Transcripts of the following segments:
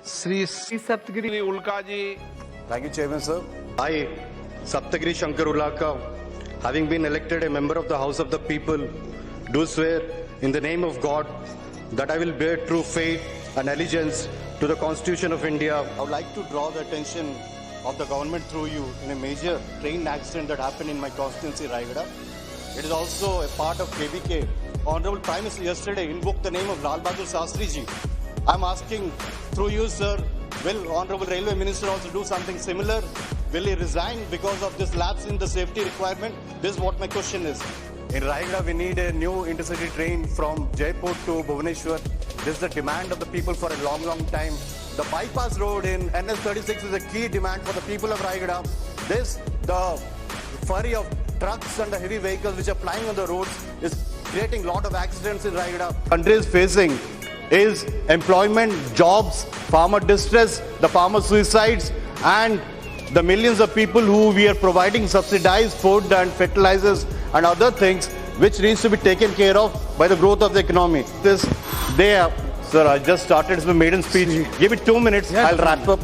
Sri Saptagiri Ulka ji. Thank you, Chairman, sir. I, Saptagiri Shankar Ulaka, having been elected a member of the House of the People, do swear in the name of God that I will bear true faith and allegiance to the Constitution of India. I would like to draw the attention of the government through you in a major train accident that happened in my constituency, Raigada. It is also a part of KBK. Honorable Prime Minister yesterday invoked the name of Lal Bahadur Shastri ji. I am asking through you, sir, will Honorable Railway Minister also do something similar? Will he resign because of this lapse in the safety requirement? This is what my question is. In Raigada, we need a new intercity train from Jaipur to Bhubaneswar. This is the demand of the people for a long, long time. The bypass road in NS36 is a key demand for the people of Raigada. The flurry of trucks and the heavy vehicles which are plying on the roads is creating a lot of accidents in Raigada. Country is facing is employment, jobs, farmer distress, the farmer suicides, and the millions of people who we are providing subsidized food and fertilizers and other things which needs to be taken care of by the growth of the economy. Sir, I just started my maiden speech. Give it 2 minutes, I'll wrap up.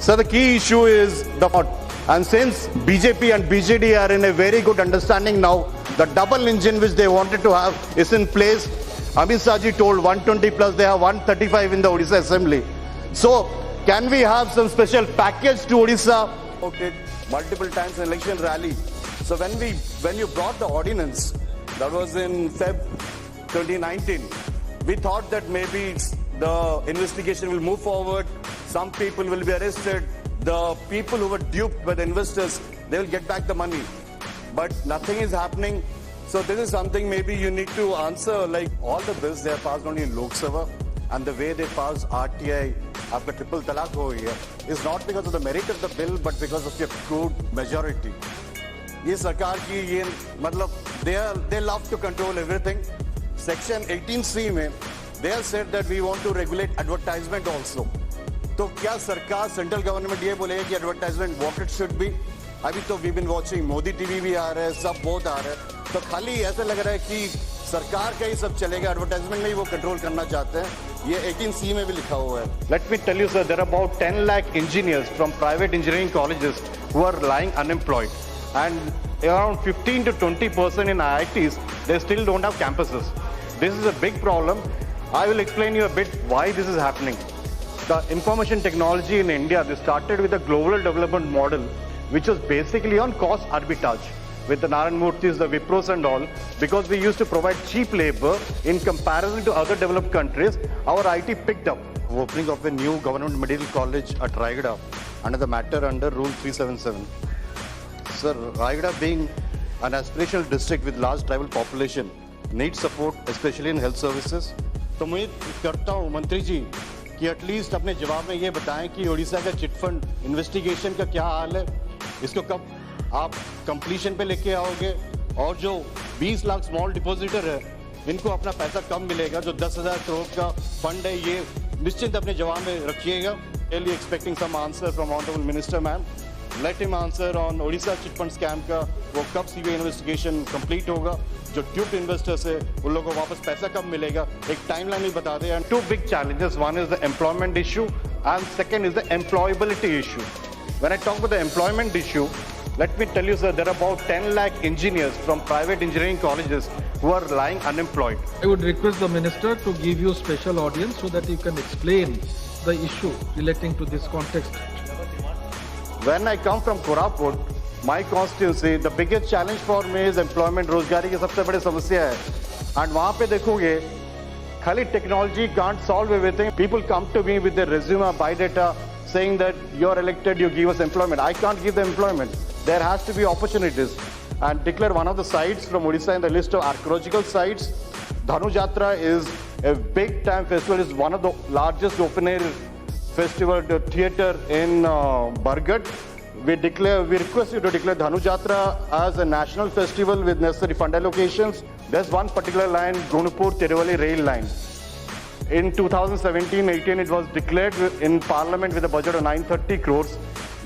So the key issue is and since BJP and BJD are in a very good understanding now, the double engine which they wanted to have is in place. Amit Shah ji told 120 plus, they have 135 in the Odisha Assembly. So, can we have some special package to Odisha? Okay, multiple times in election rally. So when you brought the ordinance, that was in Feb 2019, we thought that maybe the investigation will move forward, some people will be arrested, the people who were duped by the investors, they will get back the money. But nothing is happening. So this is something maybe you need to answer, like all the bills they are passed only in Lok Sabha, and the way they passed RTI, after triple talaq over here, is not because of the merit of the bill, but because of your crude majority. ये सरकार की ये मतलब they love to control everything. Section 18C में they have said that we want to regulate advertisement also. तो क्या सरकार central government ये बोलेगा कि advertisement what it should be? अभी तो we been watching Modi TV भी आ रहा है, सब बहुत आ रहा है, तो खाली ऐसा लग रहा है कि सरकार का ही सब चलेगा, एडवर्टाइजमेंट में ही वो कंट्रोल करना चाहते हैं. ये 18C में भी लिखा हुआ है. Let me tell you, sir, there are about 10 lakh engineers from private engineering colleges who are lying unemployed, and around 15 to 20% in IITs they still don't have campuses. This is a big problem. I will explain you a bit why this is happening. The information technology in India, they started with a global development model, which was basically on cost arbitrage with the Narayan Murthys, the Wipros and all, because we used to provide cheap labor in comparison to other developed countries, our IT picked up. Opening of a new government medical college at Raigada under the matter under Rule 377. Sir, Raigada being an aspirational district with large tribal population needs support, especially in health services. तो मैं करता हूँ मंत्री जी कि at least अपने जवाब में ये बताएं कि ओडिशा का चिट फंड इन्वेस्टिगेशन का क्या हाल है, इसको कब आप कंप्लीशन पे लेके आओगे, और जो 20 लाख स्मॉल डिपॉजिटर है इनको अपना पैसा कब मिलेगा, जो 10,000 करोड़ का फंड है, ये निश्चित अपने जवाब में रखिएगा. Really expecting some answer from Honorable Minister, ma'am. Let him answer on Odisha chit fund scam का, वो कब CBI इन्वेस्टिगेशन कंप्लीट होगा, जो ट्यूब इन्वेस्टर्स है उन लोगों को वापस पैसा कब मिलेगा, एक टाइमलाइन भी बता दें. Two big challenges, one is the employment issue and second is the employability issue. When I talk about the employment issue, let me tell you, sir, there are about 10 lakh engineers from private engineering colleges who are lying unemployed. I would request the minister to give you special audience so that you can explain the issue relating to this context. When I come from Koraput, my constituency, the biggest challenge for me is employment. रोजगारी की सबसे बड़ी समस्या है. And वहाँ पे देखोगे, खाली technology can't solve everything. People come to me with their resume, biodata, saying that you're elected, you give us employment. I can't give them employment. There has to be opportunities. And declare one of the sites from Odisha in the list of archaeological sites. Dhanu Jatra is a big time festival. It's one of the largest open air festival theatre in Bargat. We request you to declare Dhanu Jatra as a national festival with necessary fund allocations. There's one particular line, Gunupur Tiruvali rail line. In 2017-18, it was declared in Parliament with a budget of 930 crores.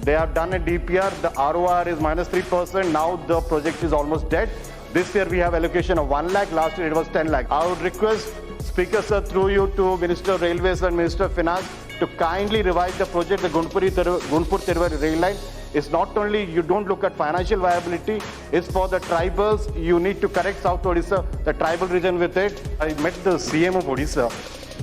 They have done a DPR. The ROR is -3%. Now the project is almost dead. This year we have allocation of 1 lakh. Last year it was 10 lakh. I would request Speaker sir, through you to Minister of Railways and Minister of Finance, to kindly revive the project, the Gunpur-Tiruvallur rail line. It's not only you don't look at financial viability, it's for the tribals. You need to connect South Odisha, the tribal region with it. I met the CM of Odisha.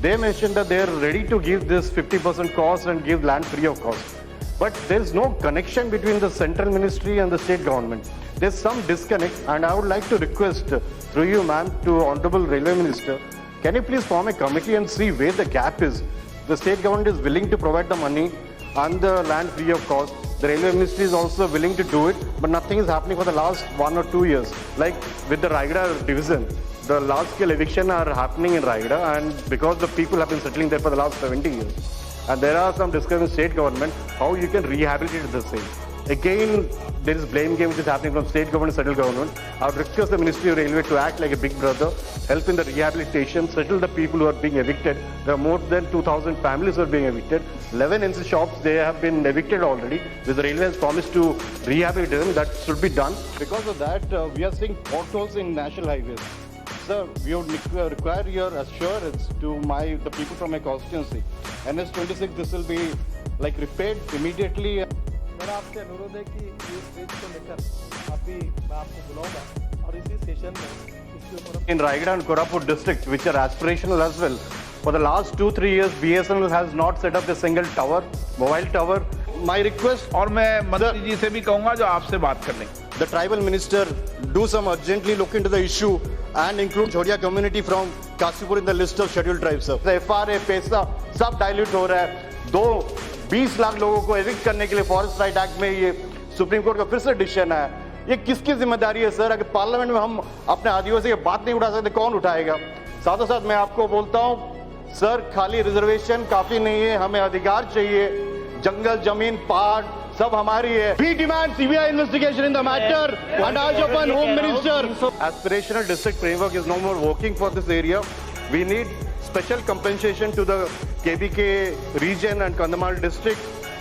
They mentioned that they are ready to give this 50% cost and give land free of cost. But there's no connection between the central ministry and the state government. There's some disconnect, and I would like to request through you, ma'am, to Honorable Railway Minister, can you please form a committee and see where the gap is? The state government is willing to provide the money and the land free of cost. The Railway Ministry is also willing to do it, but nothing is happening for the last 1 or 2 years. Like with the Raigada division, the large-scale eviction are happening in Raigada, and because the people have been settling there for the last 70 years. And there are some discussions in state government how you can rehabilitate the same. Again, there is blame game which is happening from state government and central government. I would request the Ministry of Railway to act like a big brother, help in the rehabilitation, settle the people who are being evicted. There are more than 2,000 families who are being evicted. 11 NC shops, they have been evicted already. The railway has promised to rehabilitate them. That should be done. Because of that, we are seeing potholes in national highways. Sir, we would require your assurance to the people from my constituency. NS26, this will be like repaired immediately. मेरा आपसे अनुरोध है कि इस page को लेकर अभी मैं आपको बुलाऊंगा और इसी सेशन में इसके ऊपर In Raigada and Koraput district, which are aspirational as well, for the last 2-3 years, BSNL has not set up a single tower, mobile tower. My request, और मैं मंत्री जी से भी कहूंगा जो आपसे बात कर लें. the tribal minister do some urgently look into the issue and include Jhodia community from Kasipur in the list of scheduled tribes. Sir. The FRA, पैसा सब dilute हो रहा है. 20 लाख लोगों को एविक्ट करने के लिए फॉरेस्ट राइट एक्ट में ये सुप्रीम कोर्ट का फिर से डिसीजन है. ये किसकी जिम्मेदारी है सर? अगर पार्लियामेंट में हम अपने आदिवासी की बात नहीं उठा सकते, कौन उठाएगा? साथों साथ मैं आपको बोलता हूं सर, खाली रिजर्वेशन काफी नहीं है, हमें अधिकार चाहिए. जंगल, जमीन, पहाड़ सब हमारी है. We demand CBI investigation in the matter and urge upon Home Minister. Aspirational district framework is no more working for this area. We need special compensation to the KBK region and Kandhamal district.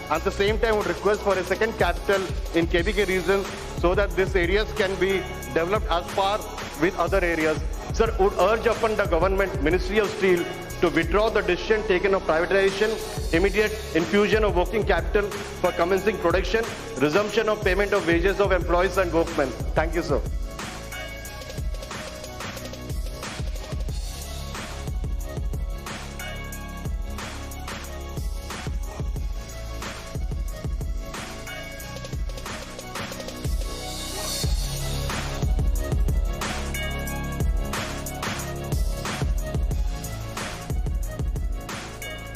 At the same time, would request for a second capital in KBK region so that these areas can be developed as par with other areas. Sir, would urge upon the government, Ministry of Steel, to withdraw the decision taken of privatization, immediate infusion of working capital for commencing production, resumption of payment of wages of employees and workmen. Thank you, sir.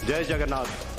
Jai Jagannath.